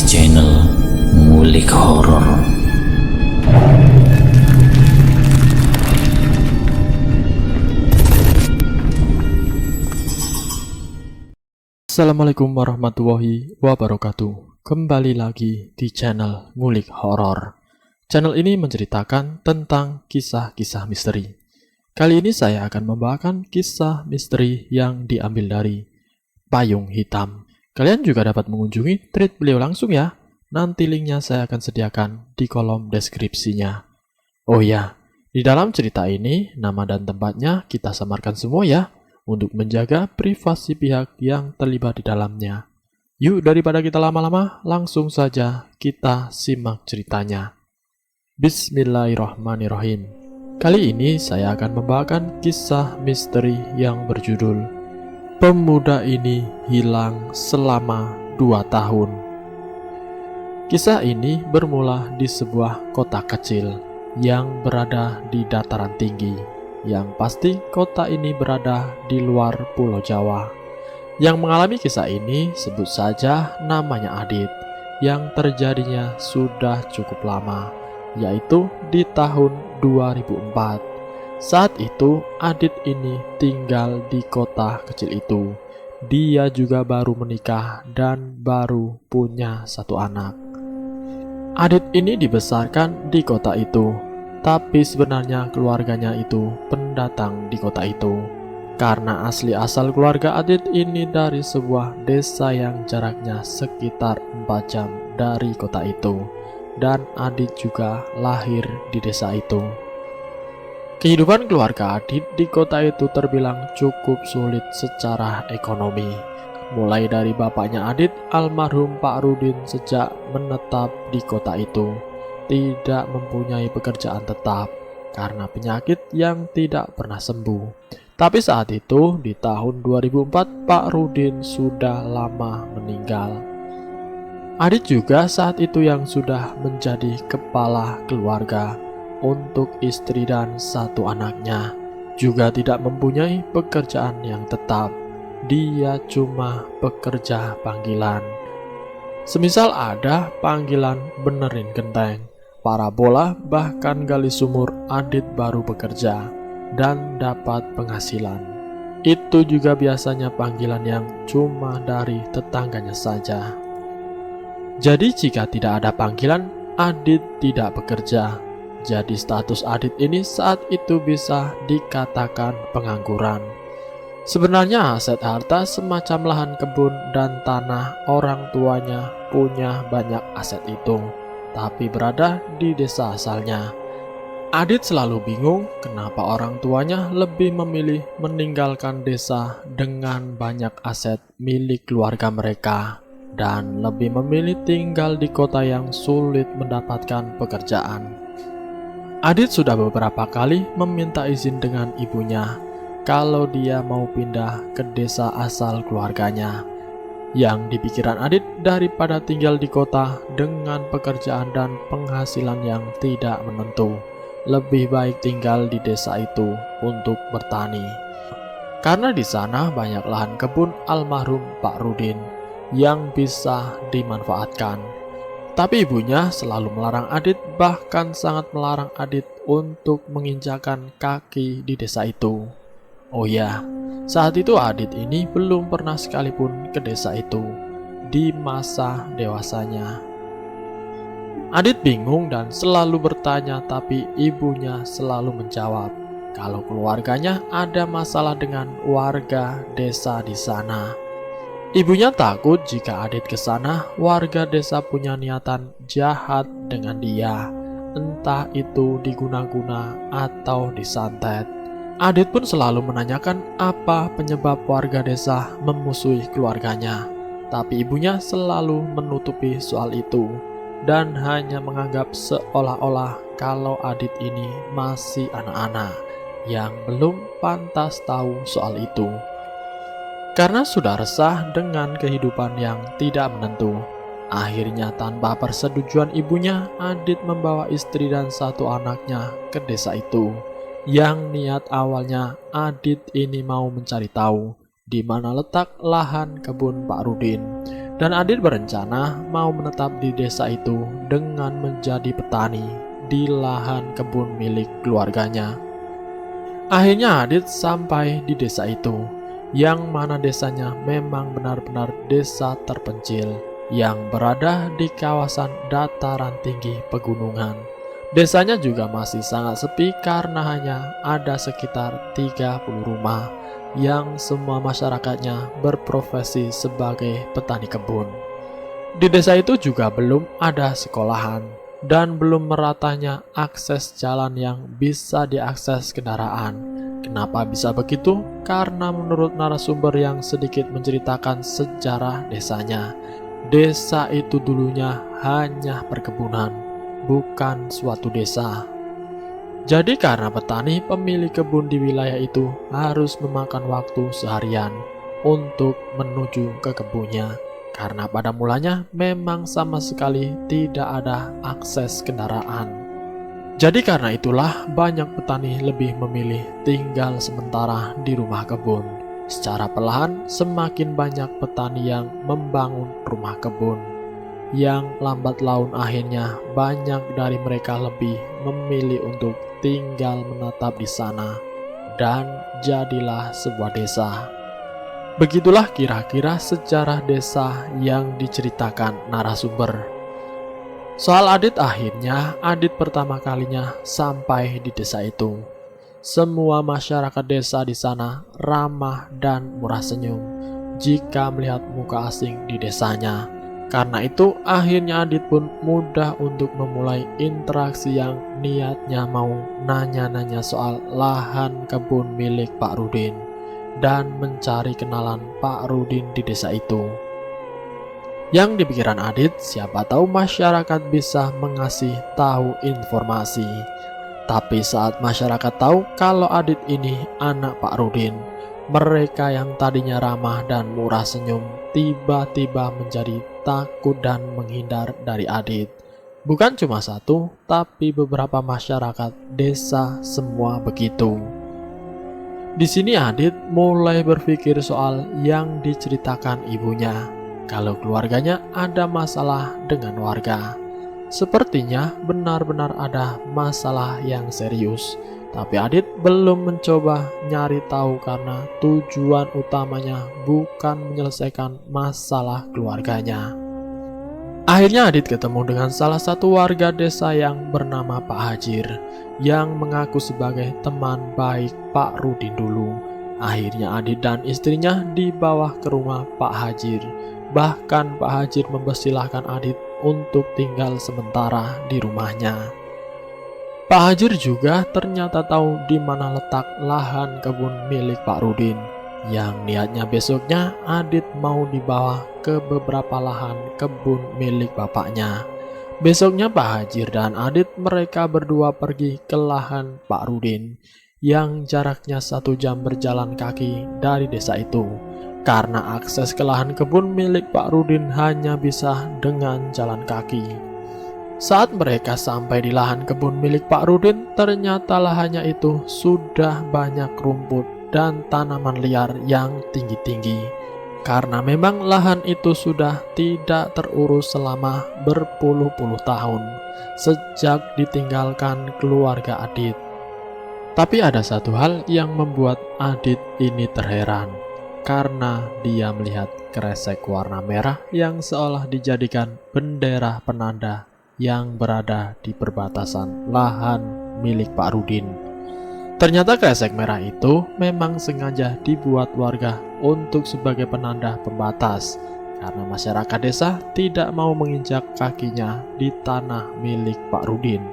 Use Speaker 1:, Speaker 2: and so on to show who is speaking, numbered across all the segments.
Speaker 1: channel Ngulik Horor.
Speaker 2: Assalamualaikum warahmatullahi wabarakatuh. Kembali lagi di channel Ngulik Horor. Channel ini menceritakan tentang kisah-kisah misteri. Kali ini saya akan membawakan kisah misteri yang diambil dari Payung Hitam. Kalian juga dapat mengunjungi thread beliau langsung ya. Nanti linknya saya akan sediakan di kolom deskripsinya. Oh ya, di dalam cerita ini nama dan tempatnya kita samarkan semua ya, untuk menjaga privasi pihak yang terlibat di dalamnya. Yuk, daripada kita lama-lama, langsung saja kita simak ceritanya. Bismillahirrahmanirrahim. Kali ini saya akan membawakan kisah misteri yang berjudul Pemuda Ini Hilang Selama 2 Tahun. Kisah ini bermula di sebuah kota kecil yang berada di dataran tinggi. Yang pasti kota ini berada di luar Pulau Jawa. Yang mengalami kisah ini sebut saja namanya Adit, yang terjadinya sudah cukup lama, yaitu di tahun 2004. Saat itu Adit ini tinggal di kota kecil itu. Dia juga baru menikah dan baru punya 1 anak. Adit ini dibesarkan di kota itu, tapi sebenarnya keluarganya itu pendatang di kota itu. Karena asli asal keluarga Adit ini dari sebuah desa yang jaraknya sekitar 4 jam dari kota itu. Dan Adit juga lahir di desa itu. Kehidupan keluarga Adit di kota itu terbilang cukup sulit secara ekonomi. Mulai dari bapaknya Adit, almarhum Pak Rudin, sejak menetap di kota itu tidak mempunyai pekerjaan tetap karena penyakit yang tidak pernah sembuh. Tapi saat itu di tahun 2004 Pak Rudin sudah lama meninggal. Adit juga saat itu yang sudah menjadi kepala keluarga untuk istri dan 1 anaknya. Juga tidak mempunyai pekerjaan yang tetap. Dia cuma pekerja panggilan. Semisal ada panggilan benerin genteng, parabola, bahkan gali sumur, Adit baru bekerja dan dapat penghasilan. Itu juga biasanya panggilan yang cuma dari tetangganya saja. Jadi jika tidak ada panggilan, Adit tidak bekerja. Jadi status Adit ini saat itu bisa dikatakan pengangguran. Sebenarnya aset harta semacam lahan kebun dan tanah orang tuanya punya banyak aset itu, tapi berada di desa asalnya. Adit selalu bingung kenapa orang tuanya lebih memilih meninggalkan desa dengan banyak aset milik keluarga mereka dan lebih memilih tinggal di kota yang sulit mendapatkan pekerjaan. Adit sudah beberapa kali meminta izin dengan ibunya kalau dia mau pindah ke desa asal keluarganya. Yang di pikiran Adit, daripada tinggal di kota dengan pekerjaan dan penghasilan yang tidak menentu, lebih baik tinggal di desa itu untuk bertani. Karena di sana banyak lahan kebun almarhum Pak Rudin yang bisa dimanfaatkan. Tapi ibunya selalu melarang Adit, bahkan sangat melarang Adit untuk menginjakan kaki di desa itu. Oh ya, saat itu Adit ini belum pernah sekalipun ke desa itu di masa dewasanya. Adit bingung dan selalu bertanya, tapi ibunya selalu menjawab kalau keluarganya ada masalah dengan warga desa di sana. Ibunya takut jika Adit ke sana, warga desa punya niatan jahat dengan dia, entah itu diguna-guna atau disantet. Adit pun selalu menanyakan apa penyebab warga desa memusuhi keluarganya, tapi ibunya selalu menutupi soal itu dan hanya menganggap seolah-olah kalau Adit ini masih anak-anak yang belum pantas tahu soal itu. Karena sudah resah dengan kehidupan yang tidak menentu, akhirnya tanpa persetujuan ibunya, Adit membawa istri dan 1 anaknya ke desa itu. Yang niat awalnya Adit ini mau mencari tahu di mana letak lahan kebun Pak Rudin. Dan Adit berencana mau menetap di desa itu dengan menjadi petani di lahan kebun milik keluarganya. Akhirnya Adit sampai di desa itu, yang mana desanya memang benar-benar desa terpencil yang berada di kawasan dataran tinggi pegunungan. Desanya juga masih sangat sepi karena hanya ada sekitar 30 rumah yang semua masyarakatnya berprofesi sebagai petani kebun. Di desa itu juga belum ada sekolahan dan belum meratanya akses jalan yang bisa diakses kendaraan. Kenapa bisa begitu? Karena menurut narasumber yang sedikit menceritakan sejarah desanya, desa itu dulunya hanya perkebunan, bukan suatu desa. Jadi karena petani pemilik kebun di wilayah itu harus memakan waktu seharian untuk menuju ke kebunnya, karena pada mulanya memang sama sekali tidak ada akses kendaraan. Jadi karena itulah banyak petani lebih memilih tinggal sementara di rumah kebun. Secara perlahan semakin banyak petani yang membangun rumah kebun, yang lambat laun akhirnya banyak dari mereka lebih memilih untuk tinggal menetap di sana, dan jadilah sebuah desa. Begitulah kira-kira sejarah desa yang diceritakan narasumber. Soal Adit, akhirnya Adit pertama kalinya sampai di desa itu. Semua masyarakat desa di sana ramah dan murah senyum jika melihat muka asing di desanya. Karena itu akhirnya Adit pun mudah untuk memulai interaksi yang niatnya mau nanya-nanya soal lahan kebun milik Pak Rudin dan mencari kenalan Pak Rudin di desa itu. Yang di pikiran Adit, siapa tahu masyarakat bisa mengasih tahu informasi. Tapi saat masyarakat tahu kalau Adit ini anak Pak Rudin, mereka yang tadinya ramah dan murah senyum tiba-tiba menjadi takut dan menghindar dari Adit. Bukan cuma satu, tapi beberapa masyarakat desa semua begitu. Di sini Adit mulai berpikir soal yang diceritakan ibunya, kalau keluarganya ada masalah dengan warga. Sepertinya benar-benar ada masalah yang serius. Tapi Adit belum mencoba nyari tahu karena tujuan utamanya bukan menyelesaikan masalah keluarganya. Akhirnya Adit ketemu dengan salah satu warga desa yang bernama Pak Hajir, yang mengaku sebagai teman baik Pak Rudin dulu. Akhirnya Adit dan istrinya dibawa ke rumah Pak Hajir. Bahkan Pak Hajir mempersilahkan Adit untuk tinggal sementara di rumahnya. Pak Hajir juga ternyata tahu di mana letak lahan kebun milik Pak Rudin, yang niatnya besoknya Adit mau dibawa ke beberapa lahan kebun milik bapaknya. Besoknya Pak Hajir dan Adit mereka berdua pergi ke lahan Pak Rudin, yang jaraknya 1 jam berjalan kaki dari desa itu. Karena akses ke lahan kebun milik Pak Rudin hanya bisa dengan jalan kaki. Saat mereka sampai di lahan kebun milik Pak Rudin, ternyata lahannya itu sudah banyak rumput dan tanaman liar yang tinggi-tinggi. Karena memang lahan itu sudah tidak terurus selama berpuluh-puluh tahun sejak ditinggalkan keluarga Adit. Tapi ada satu hal yang membuat Adit ini terheran, karena dia melihat kresek warna merah yang seolah dijadikan bendera penanda yang berada di perbatasan lahan milik Pak Rudin. Ternyata kresek merah itu memang sengaja dibuat warga untuk sebagai penanda pembatas, karena masyarakat desa tidak mau menginjak kakinya di tanah milik Pak Rudin.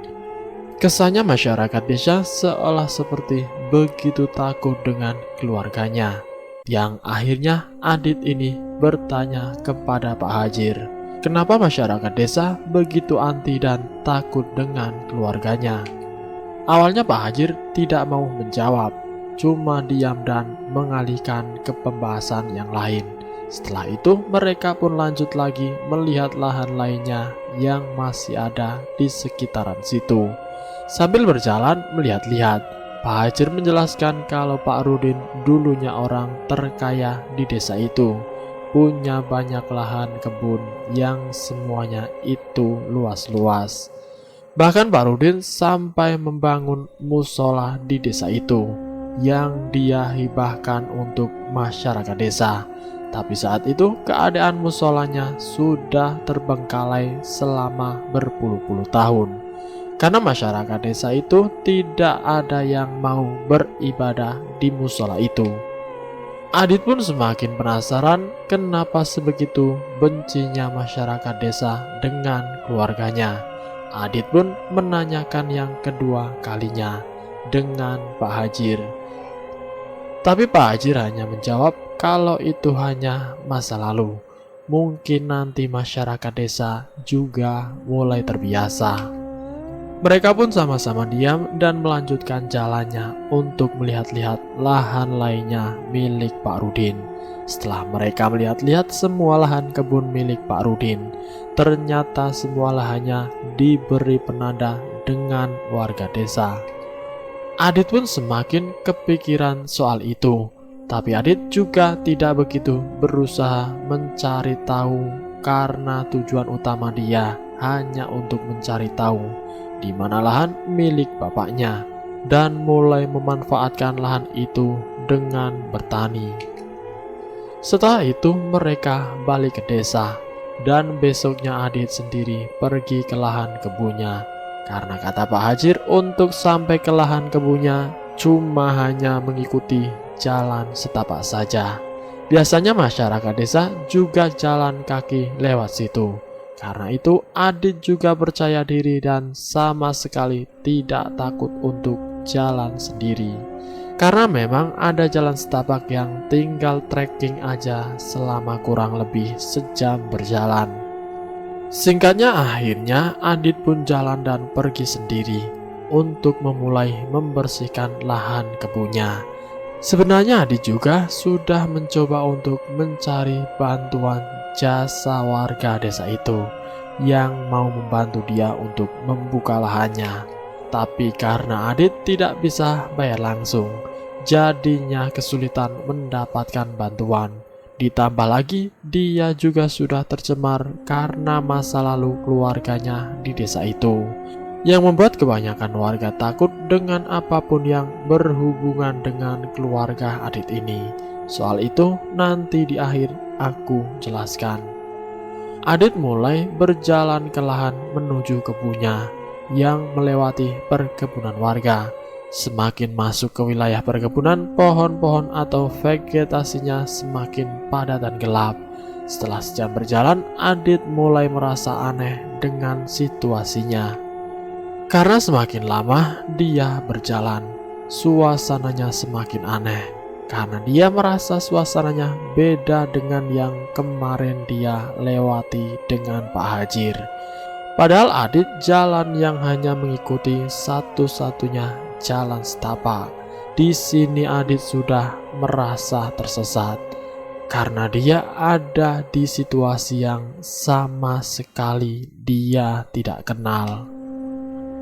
Speaker 2: Kesannya masyarakat desa seolah seperti begitu takut dengan keluarganya. Yang akhirnya Adit ini bertanya kepada Pak Hajir, kenapa masyarakat desa begitu anti dan takut dengan keluarganya. Awalnya Pak Hajir tidak mau menjawab, cuma diam dan mengalihkan ke pembahasan yang lain. Setelah itu mereka pun lanjut lagi melihat lahan lainnya yang masih ada di sekitaran situ. Sambil berjalan melihat-lihat, Pak Hajir menjelaskan kalau Pak Rudin dulunya orang terkaya di desa itu. punya banyak lahan kebun yang semuanya itu luas-luas. Bahkan Pak Rudin sampai membangun musola di desa itu yang dia hibahkan untuk masyarakat desa. Tapi saat itu keadaan musolanya sudah terbengkalai selama berpuluh-puluh tahun. Karena masyarakat desa itu tidak ada yang mau beribadah di musola itu. Adit pun semakin penasaran kenapa sebegitu bencinya masyarakat desa dengan keluarganya. Adit pun menanyakan yang kedua kalinya dengan Pak Hajir. Tapi Pak Hajir hanya menjawab kalau itu hanya masa lalu. Mungkin nanti masyarakat desa juga mulai terbiasa. Mereka pun sama-sama diam dan melanjutkan jalannya untuk melihat-lihat lahan lainnya milik Pak Rudin. Setelah mereka melihat-lihat semua lahan kebun milik Pak Rudin, ternyata semua lahannya diberi penanda dengan warga desa. Adit pun semakin kepikiran soal itu, tapi Adit juga tidak begitu berusaha mencari tahu karena tujuan utama dia hanya untuk mencari tahu di mana lahan milik bapaknya dan mulai memanfaatkan lahan itu dengan bertani. Setelah itu mereka balik ke desa dan besoknya Adit sendiri pergi ke lahan kebunnya. Karena kata Pak Hajir untuk sampai ke lahan kebunnya cuma hanya mengikuti jalan setapak saja. Biasanya masyarakat desa juga jalan kaki lewat situ. Karena itu Adit juga percaya diri dan sama sekali tidak takut untuk jalan sendiri. Karena memang ada jalan setapak yang tinggal trekking aja selama kurang lebih sejam berjalan. Singkatnya akhirnya Adit pun jalan dan pergi sendiri untuk memulai membersihkan lahan kebunnya. Sebenarnya Adit juga sudah mencoba untuk mencari bantuan jasa warga desa itu yang mau membantu dia untuk membuka lahannya. Tapi karena Adit tidak bisa bayar langsung, jadinya kesulitan mendapatkan bantuan. Ditambah lagi dia juga sudah tercemar karena masa lalu keluarganya di desa itu, yang membuat kebanyakan warga takut dengan apapun yang berhubungan dengan keluarga Adit ini. Soal itu nanti di akhir aku jelaskan. Adit mulai berjalan ke lahan menuju kebunnya yang melewati perkebunan warga. Semakin masuk ke wilayah perkebunan, pohon-pohon atau vegetasinya semakin padat dan gelap. Setelah sejam berjalan, Adit mulai merasa aneh dengan situasinya. Karena semakin lama dia berjalan, suasananya semakin aneh. Karena dia merasa suasananya beda dengan yang kemarin dia lewati dengan Pak Hajir. Padahal Adit jalan yang hanya mengikuti satu-satunya jalan setapak. Di sini Adit sudah merasa tersesat karena dia ada di situasi yang sama sekali dia tidak kenal.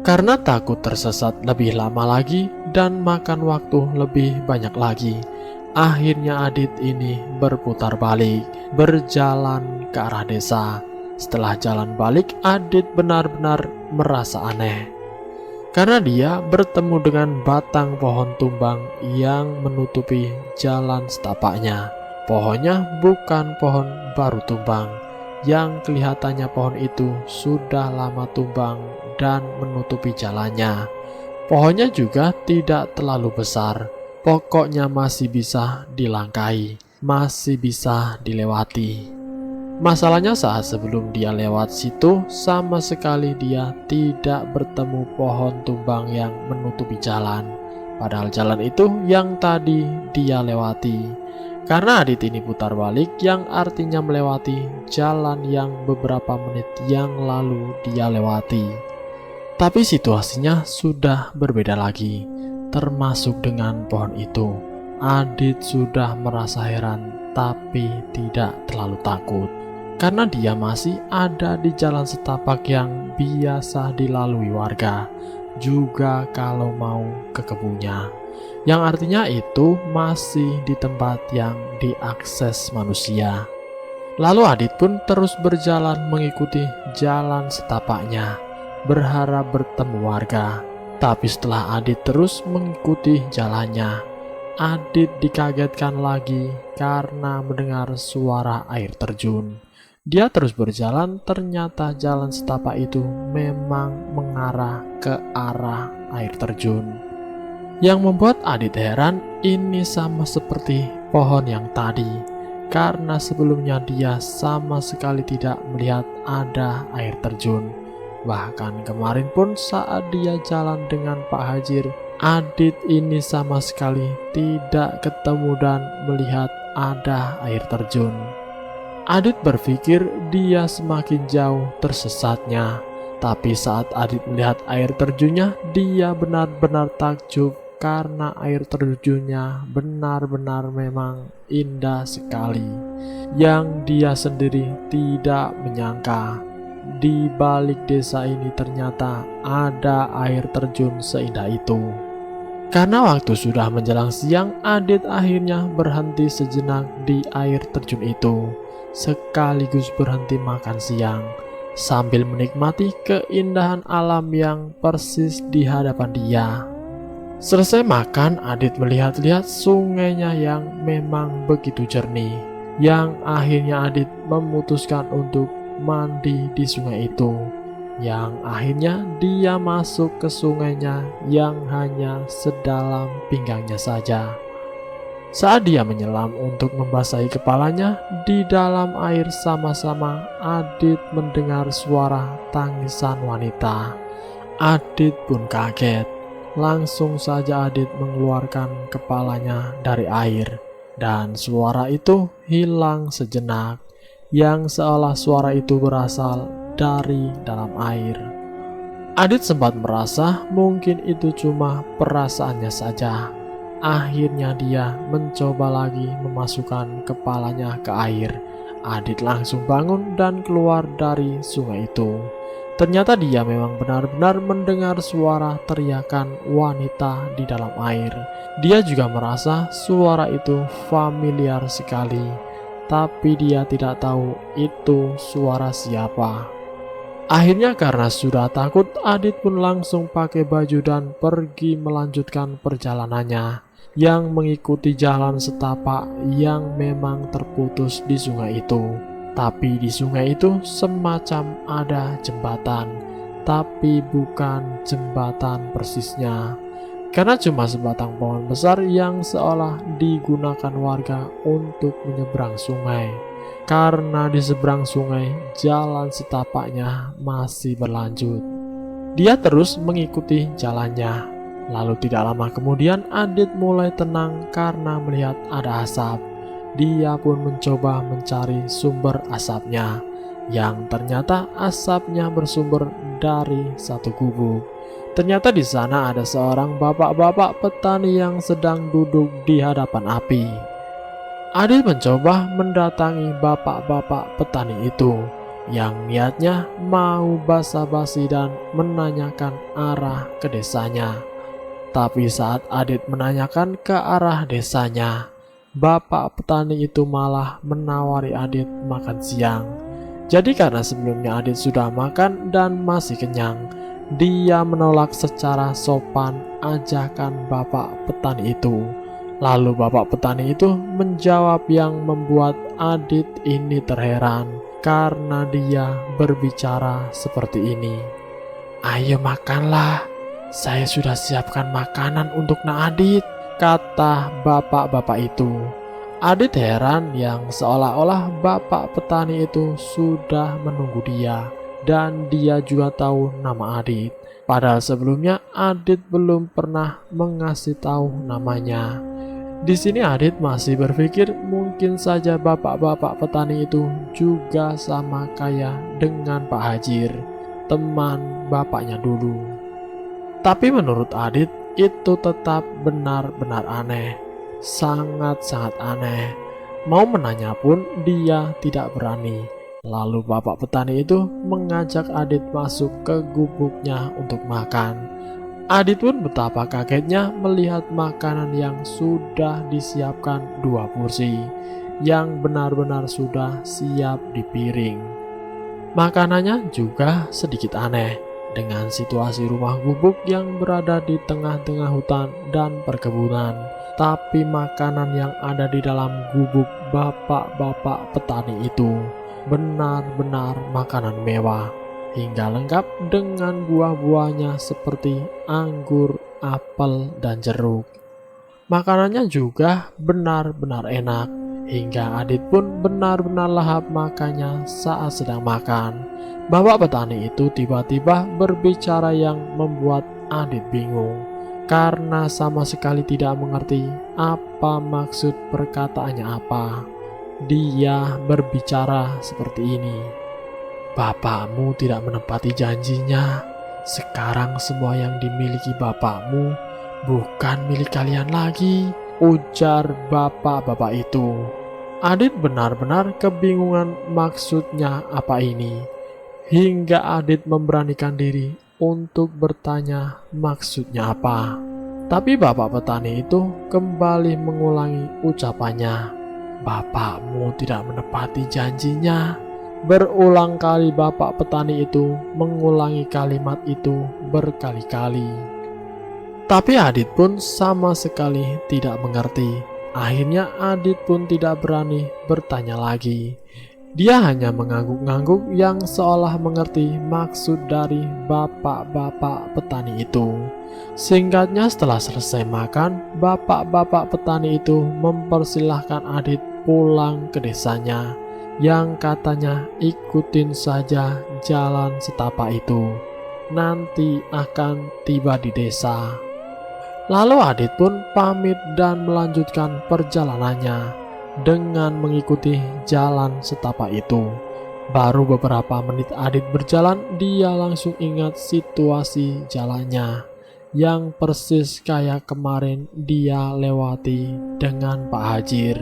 Speaker 2: Karena takut tersesat lebih lama lagi dan makan waktu lebih banyak lagi, akhirnya Adit ini berputar balik, berjalan ke arah desa. Setelah jalan balik, Adit benar-benar merasa aneh. Karena dia bertemu dengan batang pohon tumbang yang menutupi jalan setapaknya. Pohonnya bukan pohon baru tumbang, yang kelihatannya pohon itu sudah lama tumbang dan menutupi jalannya. Pohonnya juga tidak terlalu besar, pokoknya masih bisa dilangkahi, masih bisa dilewati. Masalahnya saat sebelum dia lewat situ, sama sekali dia tidak bertemu pohon tumbang yang menutupi jalan. Padahal jalan itu yang tadi dia lewati. Karena Adit ini putar balik, yang artinya melewati jalan yang beberapa menit yang lalu dia lewati. Tapi situasinya sudah berbeda lagi, termasuk dengan pohon itu. Adit sudah merasa heran, tapi tidak terlalu takut. Karena dia masih ada di jalan setapak yang biasa dilalui warga, juga kalau mau ke kebunnya, yang artinya itu masih di tempat yang diakses manusia. Lalu Adit pun terus berjalan mengikuti jalan setapaknya, berharap bertemu warga. Tapi setelah Adit terus mengikuti jalannya, Adit dikagetkan lagi karena mendengar suara air terjun. Dia terus berjalan, ternyata jalan setapak itu memang mengarah ke arah air terjun. Yang membuat Adit heran, ini sama seperti pohon yang tadi, karena sebelumnya dia sama sekali tidak melihat ada air terjun. Bahkan kemarin pun saat dia jalan dengan Pak Hajir, Adit ini sama sekali tidak ketemu dan melihat ada air terjun. Adit berpikir dia semakin jauh tersesatnya. Tapi saat Adit melihat air terjunnya, dia benar-benar takjub karena air terjunnya benar-benar memang indah sekali. Yang dia sendiri tidak menyangka, di balik desa ini ternyata ada air terjun seindah itu. Karena waktu sudah menjelang siang, Adit akhirnya berhenti sejenak di air terjun itu, sekaligus berhenti makan siang, sambil menikmati keindahan alam yang persis di hadapan dia. Selesai makan, Adit melihat-lihat sungainya yang memang begitu jernih, yang akhirnya Adit memutuskan untuk mandi di sungai itu. Yang akhirnya dia masuk ke sungainya yang hanya sedalam pinggangnya saja. Saat dia menyelam untuk membasahi kepalanya, di dalam air sama-sama Adit mendengar suara tangisan wanita. Adit pun kaget. Langsung saja Adit mengeluarkan kepalanya dari air, dan suara itu hilang sejenak, yang seolah suara itu berasal dari dalam air. Adit sempat merasa mungkin itu cuma perasaannya saja. Akhirnya dia mencoba lagi memasukkan kepalanya ke air. Adit langsung bangun dan keluar dari sungai itu. Ternyata dia memang benar-benar mendengar suara teriakan wanita di dalam air. Dia juga merasa suara itu familiar sekali, tapi dia tidak tahu itu suara siapa. Akhirnya karena sudah takut, Adit pun langsung pakai baju dan pergi melanjutkan perjalanannya, yang mengikuti jalan setapak yang memang terputus di sungai itu. Tapi di sungai itu semacam ada jembatan, tapi bukan jembatan persisnya, karena cuma sebatang pohon besar yang seolah digunakan warga untuk menyeberang sungai. Karena di seberang sungai, jalan setapaknya masih berlanjut. Dia terus mengikuti jalannya. Lalu tidak lama kemudian Adit mulai tenang karena melihat ada asap. Dia pun mencoba mencari sumber asapnya, yang ternyata asapnya bersumber dari satu gubuk. Ternyata di sana ada seorang bapak-bapak petani yang sedang duduk di hadapan api. Adit mencoba mendatangi bapak-bapak petani itu, yang niatnya mau basa-basi dan menanyakan arah ke desanya. Tapi saat Adit menanyakan ke arah desanya, bapak petani itu malah menawari Adit makan siang. Jadi karena sebelumnya Adit sudah makan dan masih kenyang, dia menolak secara sopan ajakan bapak petani itu. Lalu bapak petani itu menjawab yang membuat Adit ini terheran, karena dia berbicara seperti ini. "Ayo makanlah, saya sudah siapkan makanan untuk Nak Adit," kata bapak-bapak itu. Adit heran yang seolah-olah bapak petani itu sudah menunggu dia, dan dia juga tahu nama Adit. Padahal sebelumnya Adit belum pernah mengasih tahu namanya. Di sini Adit masih berpikir mungkin saja bapak-bapak petani itu juga sama kaya dengan Pak Hajir, teman bapaknya dulu. Tapi menurut Adit itu tetap benar-benar aneh, sangat-sangat aneh. Mau menanya pun dia tidak berani. Lalu bapak petani itu mengajak Adit masuk ke gubuknya untuk makan. Adit pun betapa kagetnya melihat makanan yang sudah disiapkan 2 porsi. yang benar-benar sudah siap di piring. Makanannya juga sedikit aneh, dengan situasi rumah gubuk yang berada di tengah-tengah hutan dan perkebunan. Tapi makanan yang ada di dalam gubuk bapak-bapak petani itu benar-benar makanan mewah, hingga lengkap dengan buah-buahnya seperti anggur, apel, dan jeruk. Makanannya juga benar-benar enak, hingga Adit pun benar-benar lahap makannya saat sedang makan. Bapak petani itu tiba-tiba berbicara yang membuat Adit bingung, karena sama sekali tidak mengerti apa maksud perkataannya apa. Dia berbicara seperti ini. "Bapakmu tidak menepati janjinya. Sekarang semua yang dimiliki bapakmu bukan milik kalian lagi," ujar bapak-bapak itu. Adit benar-benar kebingungan maksudnya apa ini, hingga Adit memberanikan diri untuk bertanya maksudnya apa. Tapi bapak petani itu kembali mengulangi ucapannya. "Bapakmu tidak menepati janjinya." Berulang kali bapak petani itu mengulangi kalimat itu berkali-kali. Tapi Adit pun sama sekali tidak mengerti. Akhirnya Adit pun tidak berani bertanya lagi. Dia hanya mengangguk-angguk yang seolah mengerti maksud dari bapak-bapak petani itu. Singkatnya, setelah selesai makan, bapak-bapak petani itu mempersilahkan Adit pulang ke desanya, yang katanya ikutin saja jalan setapak itu, nanti akan tiba di desa. Lalu Adit pun pamit dan melanjutkan perjalanannya dengan mengikuti jalan setapak itu. Baru beberapa menit Adit berjalan, dia langsung ingat situasi jalannya yang persis kayak kemarin dia lewati dengan Pak Hajir.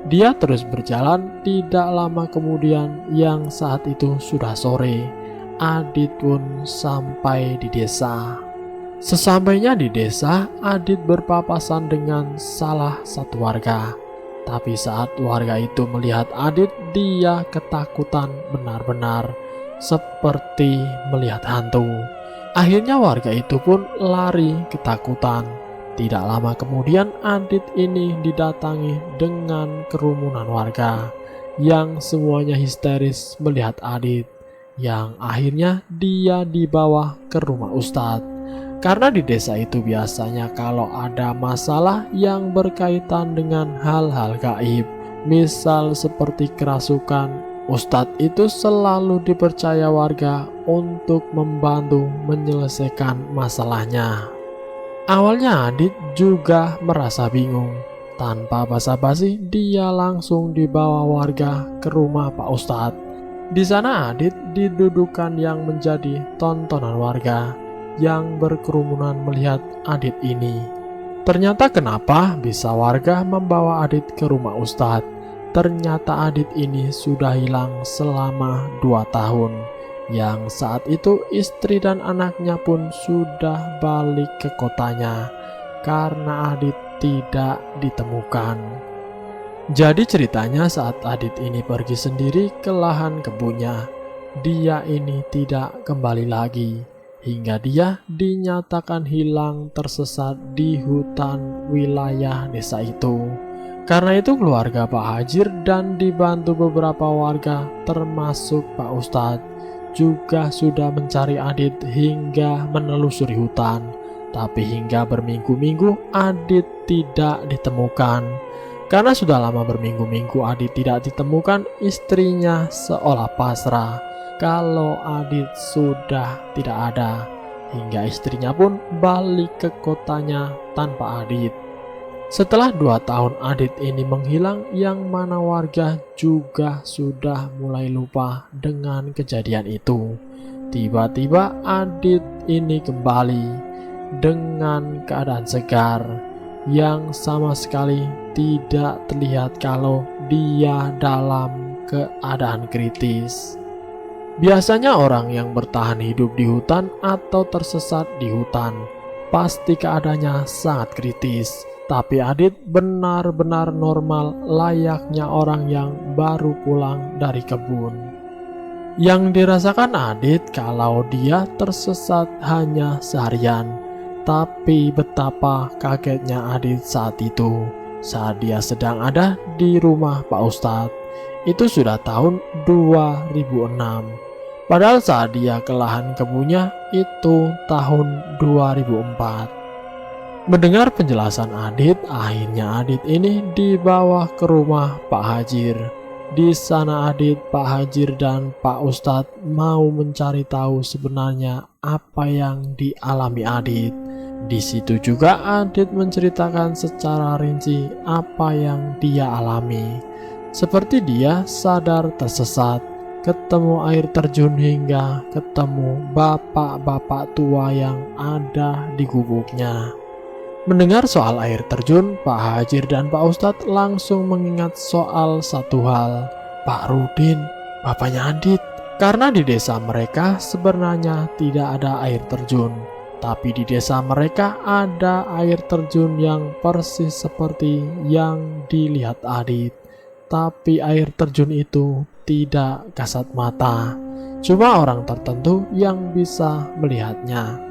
Speaker 2: Dia terus berjalan, tidak lama kemudian yang saat itu sudah sore, Adit pun sampai di desa. Sesampainya di desa, Adit berpapasan dengan salah satu warga. Tapi saat warga itu melihat Adit, dia ketakutan benar-benar, seperti melihat hantu. Akhirnya warga itu pun lari ketakutan. Tidak lama kemudian Adit ini didatangi dengan kerumunan warga yang semuanya histeris melihat Adit, yang akhirnya dia dibawa ke rumah Ustadz. Karena di desa itu biasanya kalau ada masalah yang berkaitan dengan hal-hal gaib, misal seperti kerasukan, Ustadz itu selalu dipercaya warga untuk membantu menyelesaikan masalahnya. Awalnya Adit juga merasa bingung. Tanpa basa-basi, dia langsung dibawa warga ke rumah Pak Ustadz. Di sana Adit didudukan yang menjadi tontonan warga yang berkerumunan melihat Adit ini. Ternyata kenapa bisa warga membawa Adit ke rumah Ustadz? Ternyata Adit ini sudah hilang selama 2 tahun. Yang saat itu istri dan anaknya pun sudah balik ke kotanya karena Adit tidak ditemukan. Jadi ceritanya saat Adit ini pergi sendiri ke lahan kebunnya, dia ini tidak kembali lagi, hingga dia dinyatakan hilang tersesat di hutan wilayah desa itu. Karena itu keluarga Pak Hajir dan dibantu beberapa warga termasuk Pak Ustadz juga sudah mencari Adit hingga menelusuri hutan. Tapi hingga berminggu-minggu Adit tidak ditemukan. Karena sudah lama berminggu-minggu Adit tidak ditemukan, istrinya seolah pasrah kalau Adit sudah tidak ada, hingga istrinya pun balik ke kotanya tanpa Adit. Setelah 2 tahun Adit ini menghilang, yang mana warga juga sudah mulai lupa dengan kejadian itu. Tiba-tiba Adit ini kembali dengan keadaan segar, yang sama sekali tidak terlihat kalau dia dalam keadaan kritis. Biasanya orang yang bertahan hidup di hutan atau tersesat di hutan pasti keadaannya sangat kritis. Tapi Adit benar-benar normal layaknya orang yang baru pulang dari kebun. Yang dirasakan Adit kalau dia tersesat hanya seharian. Tapi betapa kagetnya Adit saat itu, saat dia sedang ada di rumah Pak Ustadz. Itu sudah tahun 2006. Padahal saat dia ke lahan kebunnya itu tahun 2004. Mendengar penjelasan Adit, akhirnya Adit ini dibawa ke rumah Pak Hajir. Di sana Adit, Pak Hajir dan Pak Ustadz mau mencari tahu sebenarnya apa yang dialami Adit. Di situ juga Adit menceritakan secara rinci apa yang dia alami. Seperti dia sadar tersesat, ketemu air terjun hingga ketemu bapak-bapak tua yang ada di gubuknya. Mendengar soal air terjun, Pak Hajir dan Pak Ustadz langsung mengingat soal satu hal. Pak Rudin, bapaknya Adit. Karena di desa mereka sebenarnya tidak ada air terjun. Tapi di desa mereka ada air terjun yang persis seperti yang dilihat Adit. Tapi air terjun itu tidak kasat mata. Cuma orang tertentu yang bisa melihatnya.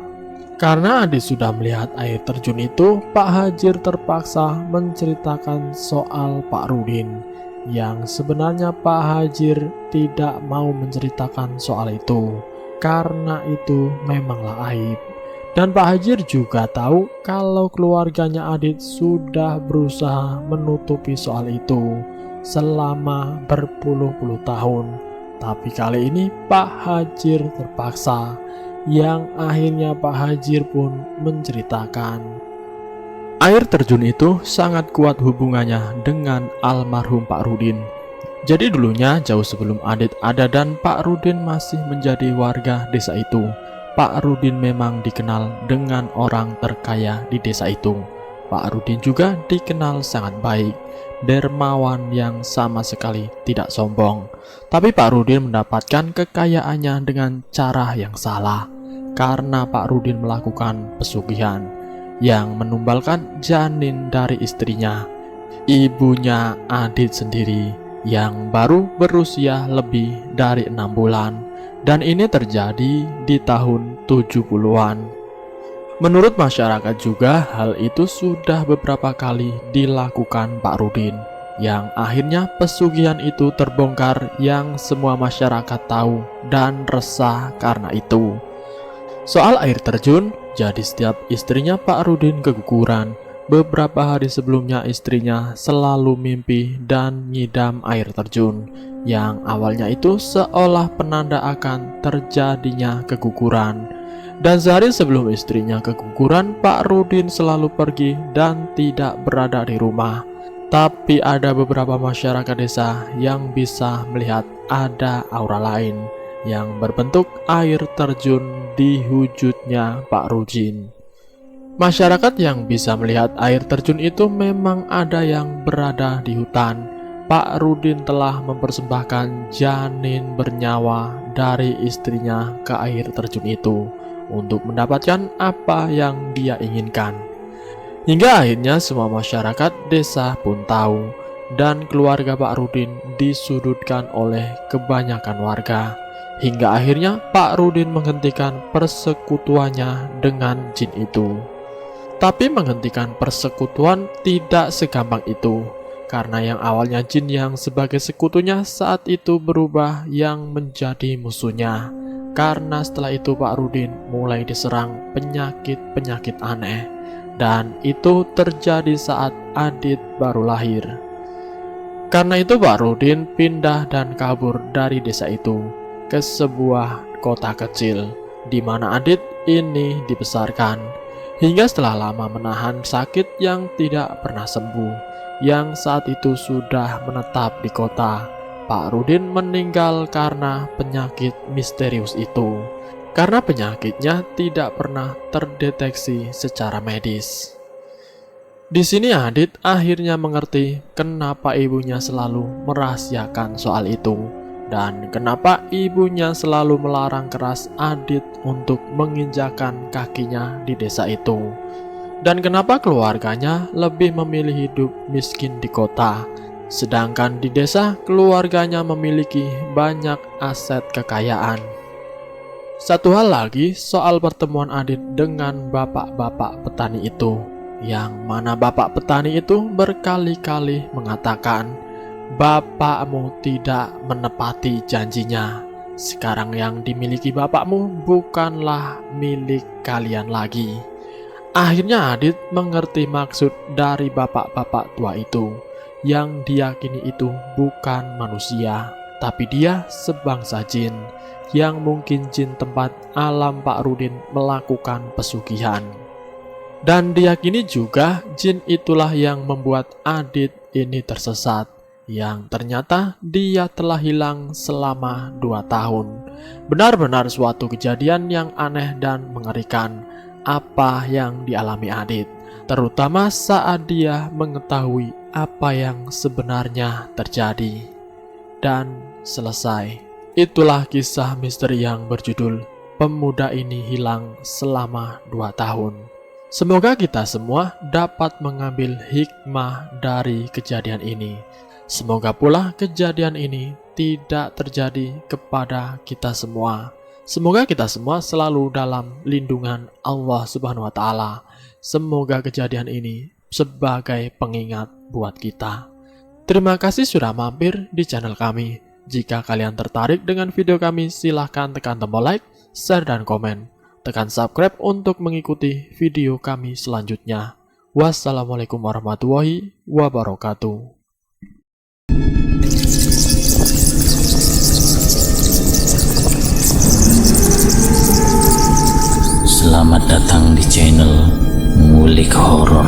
Speaker 2: Karena Adit sudah melihat air terjun itu, Pak Hajir terpaksa menceritakan soal Pak Rudin. Yang sebenarnya Pak Hajir tidak mau menceritakan soal itu, karena itu memanglah aib. Dan Pak Hajir juga tahu kalau keluarganya Adit sudah berusaha menutupi soal itu selama berpuluh-puluh tahun. Tapi kali ini Pak Hajir terpaksa, yang akhirnya Pak Hajir pun menceritakan. Air terjun itu sangat kuat hubungannya dengan almarhum Pak Rudin. Jadi dulunya jauh sebelum Adit ada dan Pak Rudin masih menjadi warga desa itu, Pak Rudin memang dikenal dengan orang terkaya di desa itu. Pak Rudin juga dikenal sangat baik, dermawan yang sama sekali tidak sombong. Tapi Pak Rudin mendapatkan kekayaannya dengan cara yang salah, karena Pak Rudin melakukan pesugihan yang menumbalkan janin dari istrinya, ibunya Adit sendiri, yang baru berusia lebih dari 6 bulan. Dan ini terjadi di tahun 70-an. Menurut masyarakat juga hal itu sudah beberapa kali dilakukan Pak Rudin, yang akhirnya pesugihan itu terbongkar yang semua masyarakat tahu dan resah karena itu. Soal air terjun, jadi setiap istrinya Pak Rudin keguguran. Beberapa hari sebelumnya istrinya selalu mimpi dan ngidam air terjun, yang awalnya itu seolah penanda akan terjadinya keguguran. Dan sehari sebelum istrinya keguguran, Pak Rudin selalu pergi dan tidak berada di rumah. Tapi ada beberapa masyarakat desa yang bisa melihat ada aura lain yang berbentuk air terjun di wujudnya Pak Rudin. Masyarakat yang bisa melihat air terjun itu memang ada yang berada di hutan. Pak Rudin telah mempersembahkan janin bernyawa dari istrinya ke air terjun itu untuk mendapatkan apa yang dia inginkan. Hingga akhirnya semua masyarakat desa pun tahu, dan keluarga Pak Rudin disudutkan oleh kebanyakan warga. Hingga akhirnya Pak Rudin menghentikan persekutuannya dengan jin itu. Tapi menghentikan persekutuan tidak segampang itu, karena yang awalnya jin yang sebagai sekutunya saat itu berubah yang menjadi musuhnya. Karena setelah itu Pak Rudin mulai diserang penyakit-penyakit aneh, dan itu terjadi saat Adit baru lahir. Karena itu Pak Rudin pindah dan kabur dari desa itu ke sebuah kota kecil di mana Adit ini dibesarkan. Hingga setelah lama menahan sakit yang tidak pernah sembuh, yang saat itu sudah menetap di kota, Pak Rudin meninggal karena penyakit misterius itu. Karena penyakitnya tidak pernah terdeteksi secara medis. Di sini Adit akhirnya mengerti kenapa ibunya selalu merahasiakan soal itu, dan kenapa ibunya selalu melarang keras Adit untuk menginjakan kakinya di desa itu. Dan kenapa keluarganya lebih memilih hidup miskin di kota, sedangkan di desa keluarganya memiliki banyak aset kekayaan. Satu hal lagi soal pertemuan Adit dengan bapak-bapak petani itu, yang mana bapak petani itu berkali-kali mengatakan, "Bapakmu tidak menepati janjinya. Sekarang yang dimiliki bapakmu bukanlah milik kalian lagi." Akhirnya Adit mengerti maksud dari bapak-bapak tua itu, yang diyakini itu bukan manusia, tapi dia sebangsa jin, yang mungkin jin tempat alam Pak Rudin melakukan pesugihan. Dan diyakini juga jin itulah yang membuat Adit ini tersesat, yang ternyata dia telah hilang selama 2 tahun. Benar-benar suatu kejadian yang aneh dan mengerikan apa yang dialami Adit, terutama saat dia mengetahui apa yang sebenarnya terjadi. Dan selesai. Itulah kisah misteri yang berjudul Pemuda Ini Hilang Selama 2 Tahun. Semoga kita semua dapat mengambil hikmah dari kejadian ini. Semoga pula kejadian ini tidak terjadi kepada kita semua. Semoga kita semua selalu dalam lindungan Allah Subhanahu wa Ta'ala. Semoga kejadian ini sebagai pengingat buat kita. Terima kasih sudah mampir di channel kami. Jika kalian tertarik dengan video kami, silahkan tekan tombol like, share, dan komen. Tekan subscribe untuk mengikuti video kami selanjutnya. Wassalamualaikum warahmatullahi wabarakatuh.
Speaker 1: Selamat datang di channel Ngulik Horor.